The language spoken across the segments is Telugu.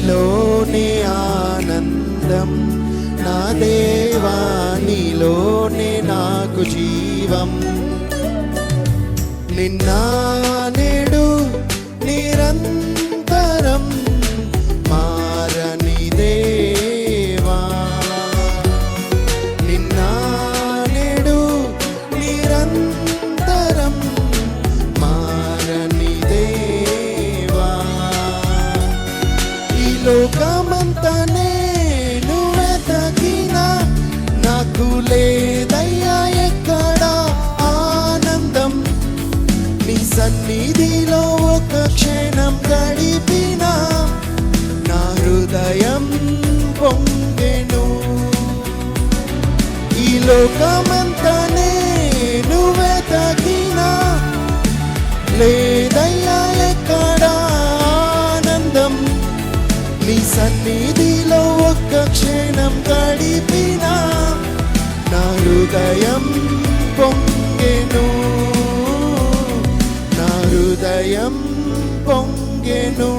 నీలోనే ఆనందం నా దేవా, నీలోనే నాకు జీవం. నిన్న నేడు నిరంతరం మారని దేవా, నిన్న నేడు నిరంతరం మారని దేవా. ఈ లోకమంతా నేను వెతకినా నాకు లేదయ్యా ఎక్కడా ఆనందం. నీ సన్నిధిలో ఒక క్షణం గడిపినా నా హృదయం పొంగెను. ఈ లోకమంతా నేను వెతకినా లేదయ్యా ఎక్కడా ఆనందం. నీ సన్నిధిలో ఒక్క క్షణం గడిపినా నా హృదయం పొంగెను, నా హృదయం పొంగెను.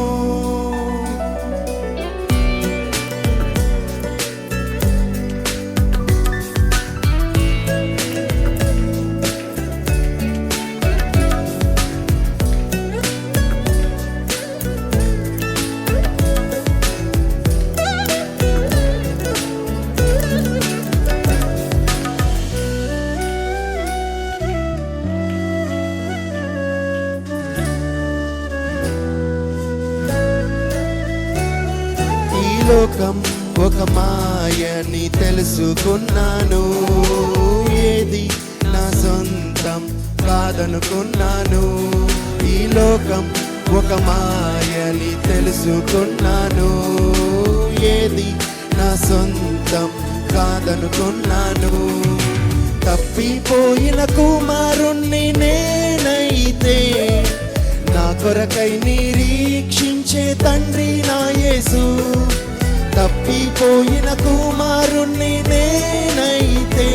లోకం ఒక మాయని తెలుసుకున్నాను, ఏది నా సొంతం కాదనుకున్నాను. ఈ లోకం ఒక మాయని తెలుసుకున్నాను, ఏది నా సొంతం కాదనుకున్నాను. తప్పిపోయిన కుమారుణ్ణి నేనైతే నా కొరకై నిరీక్షించే తండ్రి నా యేసు. తప్పిపోయిన కుమారుణ్ణి నేనైతే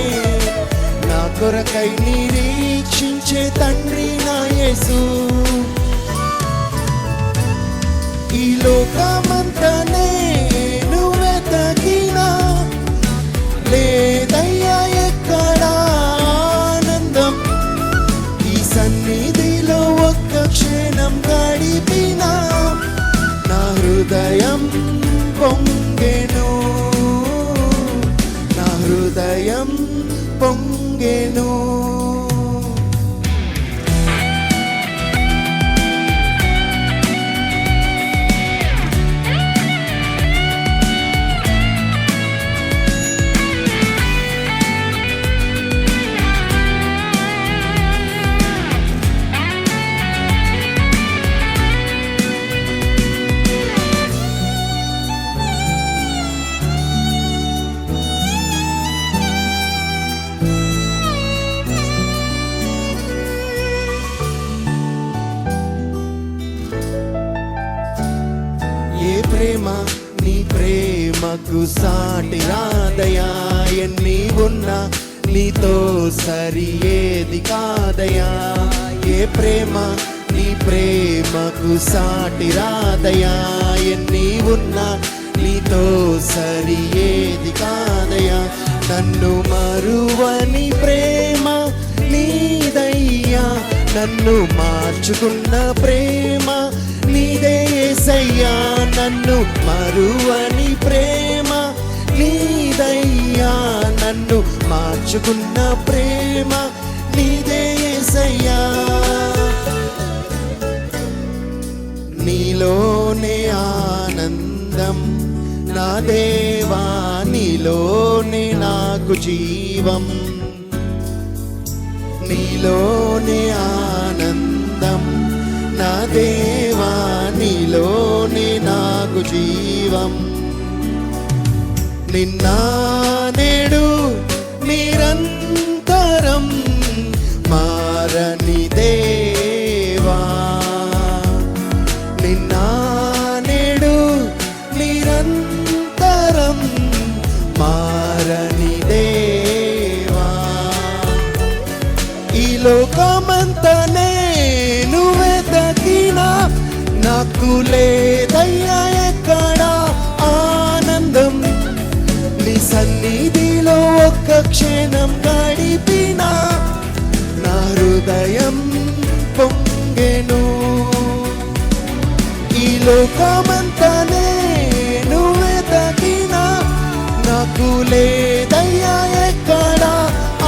నా కొరకై నిరీక్షించే తండ్రి నా యేసు. ఈ లోకమంతా నేను వెతకినా లేదయ్యా ఎక్కడా ఆనందం. ఈ సన్నిధిలో ఒక్క క్షణం గడిపినా నా హృదయం పొంగెను, నా హృదయం పొంగెను. ప్రేమ నీ ప్రేమకు సాటి రాదయా, ఎన్ని ఉన్నా నీతో సరి ఏది కాదయా. ఏ ప్రేమ నీ ప్రేమకు సాటి రాదయా, ఎన్ని ఉన్నా నీతో సరి ఏది కాదయా. నన్ను మరువని ప్రేమ నీదయ్యా, నన్ను మార్చుకున్న ప్రేమ నీదే యేసయ్యా. నన్ను మరువని ప్రేమ నీదయ్యా, నన్ను మార్చుకున్న ప్రేమ నీదే యేసయ్యా. నీలోనే ఆనందం నా దేవా, నీలోనే నాకు జీవం. నీలోనే ఆనందం నా దేవా, నీలోనే నాకు జీవం. నిన్న నేడు నిరంతరం మారని దేవా, నిన్న నేడు నిరంతరం మారని దేవా. ఈ లోకమంతా నేను వెతకినా నాకు లేదయ్యా ఎక్కడా క్షణం గడిపినా నా హృదయం పొంగెను. ఈ లోకమంతా నేను వెతకినా నాకు లేదయ్యా ఎక్కడ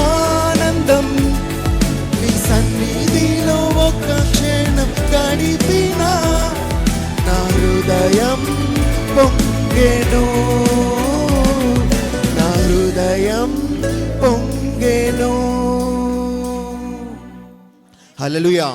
ఆనందం. నీ సన్నిధిలో ఒక్క క్షణం గడిపినా నా హృదయం పొంగెను, నా హృదయం పొంగెను. హల్లెలూయా.